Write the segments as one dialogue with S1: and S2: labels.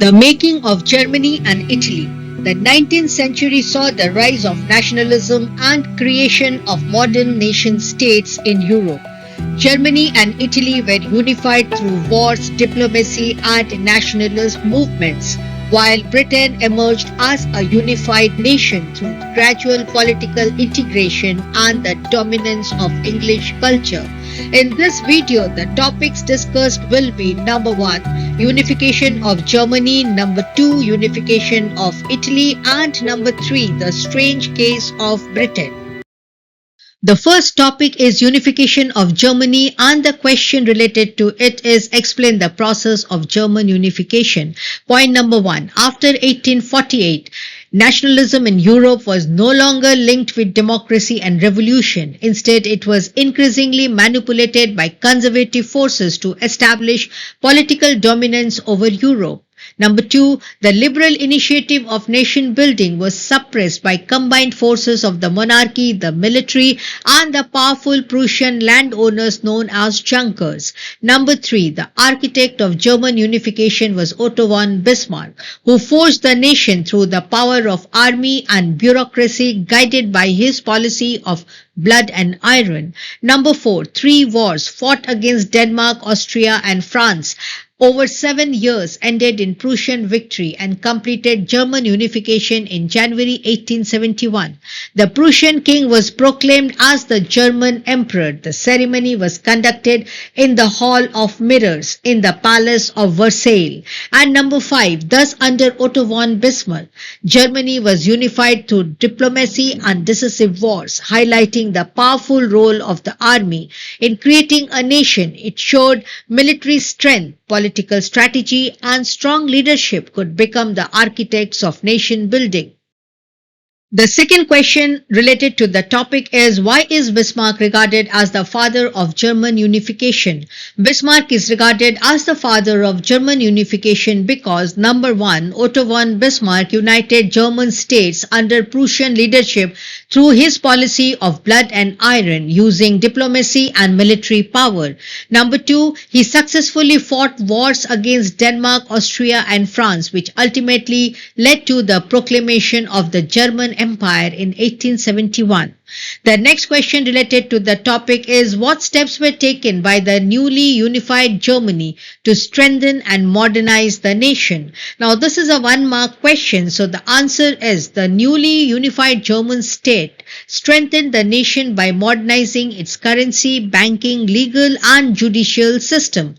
S1: The making of Germany and Italy. The 19th century saw the rise of nationalism and creation of modern nation states in Europe. Germany and Italy were unified through wars, diplomacy, and nationalist movements, while Britain emerged as a unified nation through gradual political integration and the dominance of English culture. In this video, the topics discussed will be number 1, unification of Germany, number 2, unification of Italy, and number 3, the strange case of Britain. The first topic is unification of Germany, and the question related to it is explain the process of German unification. Point number 1. After 1848, nationalism in Europe was no longer linked with democracy and revolution. Instead, it was increasingly manipulated by conservative forces to establish political dominance over Europe. Number 2, the liberal initiative of nation building was suppressed by combined forces of the monarchy, the military, and the powerful Prussian landowners known as Junkers. Number 3, the architect of German unification was Otto von Bismarck, who forced the nation through the power of army and bureaucracy guided by his policy of blood and iron. Number 4, 3 wars fought against Denmark, Austria, and France over 7 years ended in Prussian victory and completed German unification in January 1871. The Prussian king was proclaimed as the German emperor. The ceremony was conducted in the Hall of Mirrors in the Palace of Versailles. And number 5, thus under Otto von Bismarck, Germany was unified through diplomacy and decisive wars, highlighting the powerful role of the army in creating a nation. It showed military strength, political strategy, and strong leadership could become the architects of nation building. The second question related to the topic is why is Bismarck regarded as the father of German unification? Bismarck is regarded as the father of German unification because number 1, Otto von Bismarck united German states under Prussian leadership through his policy of blood and iron using diplomacy and military power. Number 2, he successfully fought wars against Denmark, Austria, and France, which ultimately led to the proclamation of the German Empire in 1871. The next question related to the topic is what steps were taken by the newly unified Germany to strengthen and modernize the nation? Now this is a 1-mark question, so the answer is the newly unified German state strengthened the nation by modernizing its currency, banking, legal, and judicial system.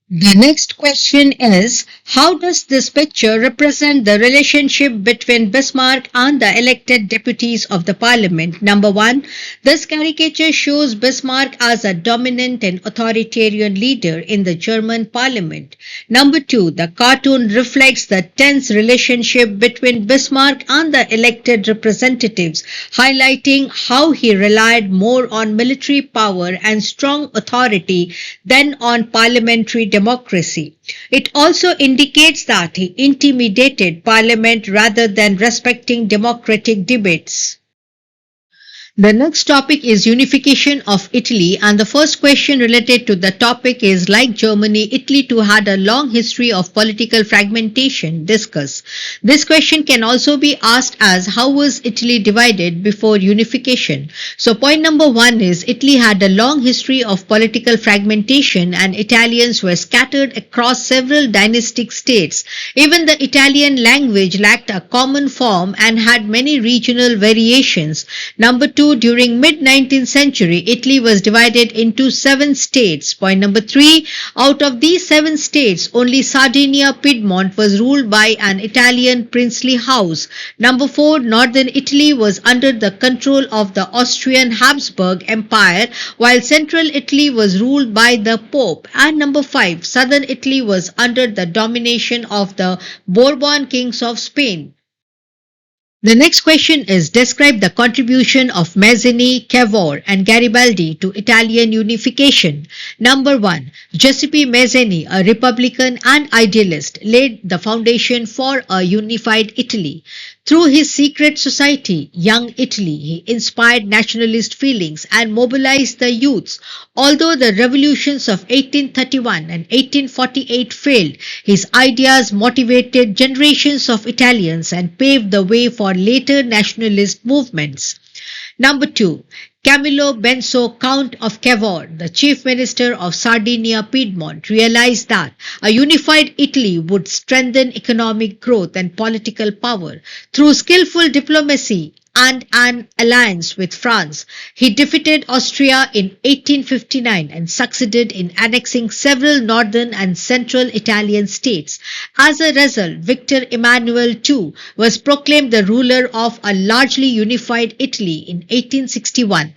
S1: The next question is, how does this picture represent the relationship between Bismarck and the elected deputies of the parliament? Number 1, this caricature shows Bismarck as a dominant and authoritarian leader in the German parliament. Number 2, the cartoon reflects the tense relationship between Bismarck and the elected representatives, highlighting how he relied more on military power and strong authority than on parliamentary democracy. It also indicates that he intimidated parliament rather than respecting democratic debates. The next topic is unification of Italy, and the first question related to the topic is like Germany, Italy too had a long history of political fragmentation. Discuss. This question can also be asked as how was Italy divided before unification? So point number 1 is Italy had a long history of political fragmentation and Italians were scattered across several dynastic states. Even the Italian language lacked a common form and had many regional variations. Number 2, during mid-19th century, Italy was divided into 7 states. Point number 3, out of these 7 states, only Sardinia Piedmont was ruled by an Italian princely house. Number 4, northern Italy was under the control of the Austrian Habsburg Empire, while central Italy was ruled by the Pope. And number 5, southern Italy was under the domination of the Bourbon kings of Spain. The next question is describe the contribution of Mazzini, Cavour and Garibaldi to Italian unification. Number 1. Giuseppe Mazzini, a Republican and idealist, laid the foundation for a unified Italy. Through his secret society, Young Italy, he inspired nationalist feelings and mobilized the youths. Although the revolutions of 1831 and 1848 failed, his ideas motivated generations of Italians and paved the way for later nationalist movements. Number 2. Camillo Benso, Count of Cavour, the chief minister of Sardinia Piedmont, realized that a unified Italy would strengthen economic growth and political power. Through skillful diplomacy and an alliance with France, he defeated Austria in 1859 and succeeded in annexing several northern and central Italian states. As a result, Victor Emmanuel II was proclaimed the ruler of a largely unified Italy in 1861.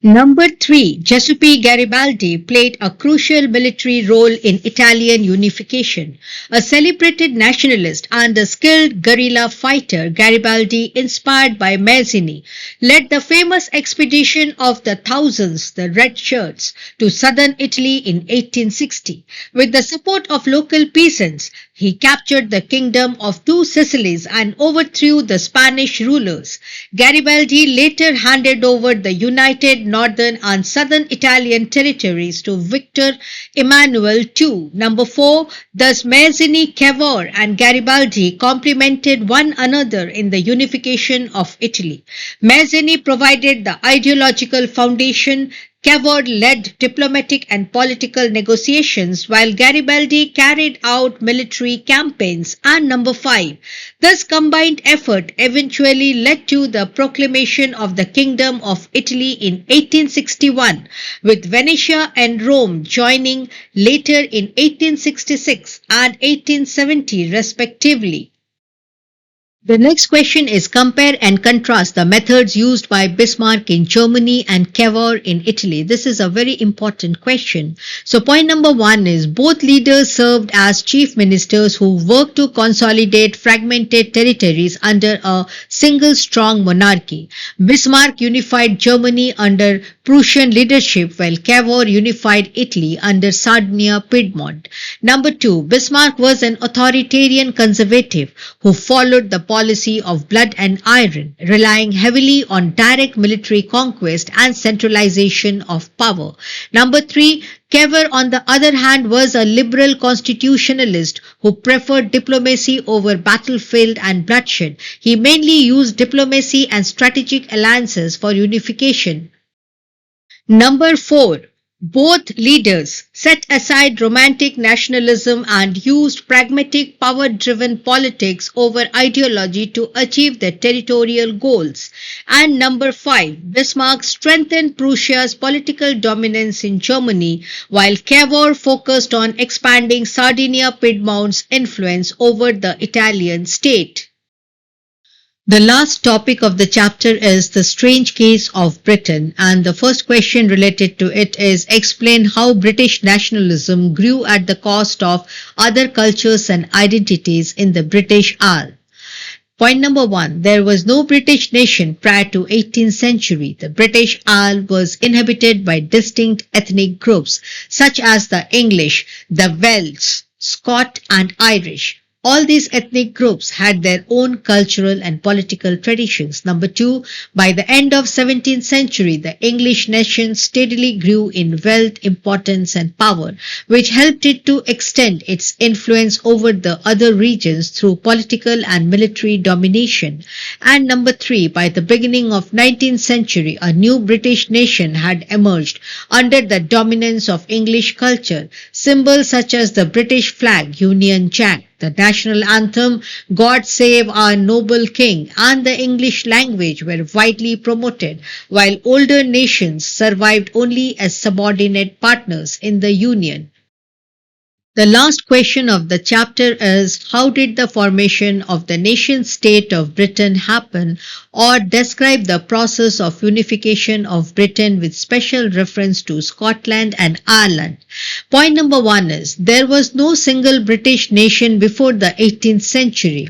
S1: Number 3. Giuseppe Garibaldi played a crucial military role in Italian unification. A celebrated nationalist and a skilled guerrilla fighter, Garibaldi, inspired by Mazzini, led the famous expedition of the Thousands, the Red Shirts, to southern Italy in 1860. With the support of local peasants, he captured the kingdom of Two Sicilies and overthrew the Spanish rulers. Garibaldi later handed over the united northern and southern Italian territories to Victor Emmanuel II. Number 4. Thus Mazzini, Cavour and Garibaldi complemented one another in the unification of Italy. Mazzini provided the ideological foundation, Cavour led diplomatic and political negotiations while Garibaldi carried out military campaigns. And number 5. This combined effort eventually led to the proclamation of the Kingdom of Italy in 1861, with Venetia and Rome joining later in 1866 and 1870 respectively. The next question is compare and contrast the methods used by Bismarck in Germany and Cavour in Italy. This is a very important question. So point number 1 is both leaders served as chief ministers who worked to consolidate fragmented territories under a single strong monarchy. Bismarck unified Germany under Prussian leadership while Cavour unified Italy under Sardinia Piedmont. Number 2, Bismarck was an authoritarian conservative who followed the policy of blood and iron, relying heavily on direct military conquest and centralization of power. Number 3, Cavour, on the other hand, was a liberal constitutionalist who preferred diplomacy over battlefield and bloodshed. He mainly used diplomacy and strategic alliances for unification. Number 4. Both leaders set aside romantic nationalism and used pragmatic, power-driven politics over ideology to achieve their territorial goals. And number 5, Bismarck strengthened Prussia's political dominance in Germany, while Cavour focused on expanding Sardinia Piedmont's influence over the Italian state. The last topic of the chapter is the strange case of Britain, and the first question related to it is explain how British nationalism grew at the cost of other cultures and identities in the British Isles. Point number 1. There was no British nation prior to 18th century. The British Isles was inhabited by distinct ethnic groups such as the English, the Welsh, Scot and Irish. All these ethnic groups had their own cultural and political traditions. Number 2, by the end of 17th century, the English nation steadily grew in wealth, importance and power, which helped it to extend its influence over the other regions through political and military domination. And number 3, by the beginning of 19th century, a new British nation had emerged under the dominance of English culture. Symbols such as the British flag, Union Jack, the national anthem, God Save Our Noble King, and the English language were widely promoted, while older nations survived only as subordinate partners in the Union. The last question of the chapter is, how did the formation of the nation-state of Britain happen, or describe the process of unification of Britain with special reference to Scotland and Ireland. Point number 1 is, there was no single British nation before the 18th century.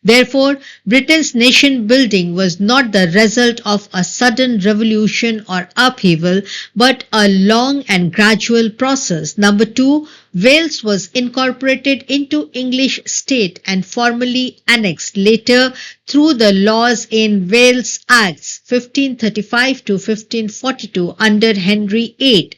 S1: Therefore, Britain's nation building was not the result of a sudden revolution or upheaval, but a long and gradual process. Number two, Wales was incorporated into English state and formally annexed later through the laws in Wales Acts 1535 to 1542 under Henry VIII.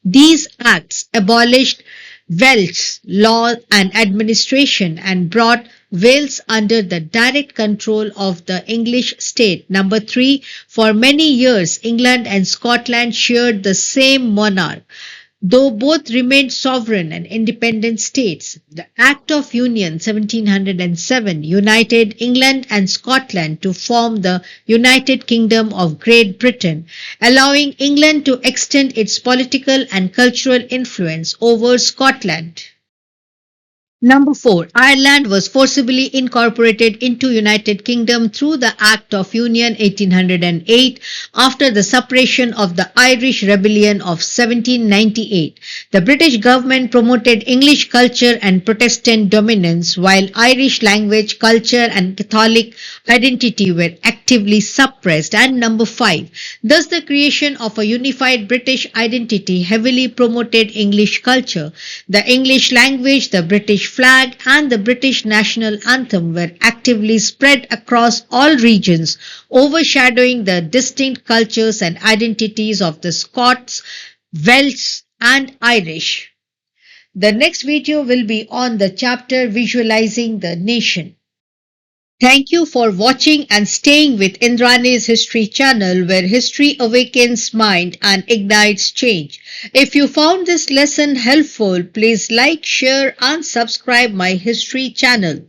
S1: These acts abolished Welsh law and administration and brought Wales under the direct control of the English state. Number three, for many years, England and Scotland shared the same monarch. Though both remained sovereign and independent states, the Act of Union 1707 united England and Scotland to form the United Kingdom of Great Britain, allowing England to extend its political and cultural influence over Scotland. Number 4. Ireland was forcibly incorporated into United Kingdom through the Act of Union 1808 after the suppression of the Irish Rebellion of 1798. The British government promoted English culture and Protestant dominance while Irish language, culture and Catholic identity were actively suppressed. And number 5. Thus the creation of a unified British identity heavily promoted English culture. The English language, the British flag and the British national anthem were actively spread across all regions, overshadowing the distinct cultures and identities of the Scots, Welsh and Irish. The next video will be on the chapter Visualizing the Nation. Thank you for watching and staying with Indrani's History channel where history awakens mind and ignites change. If you found this lesson helpful, please like, share and subscribe my history channel.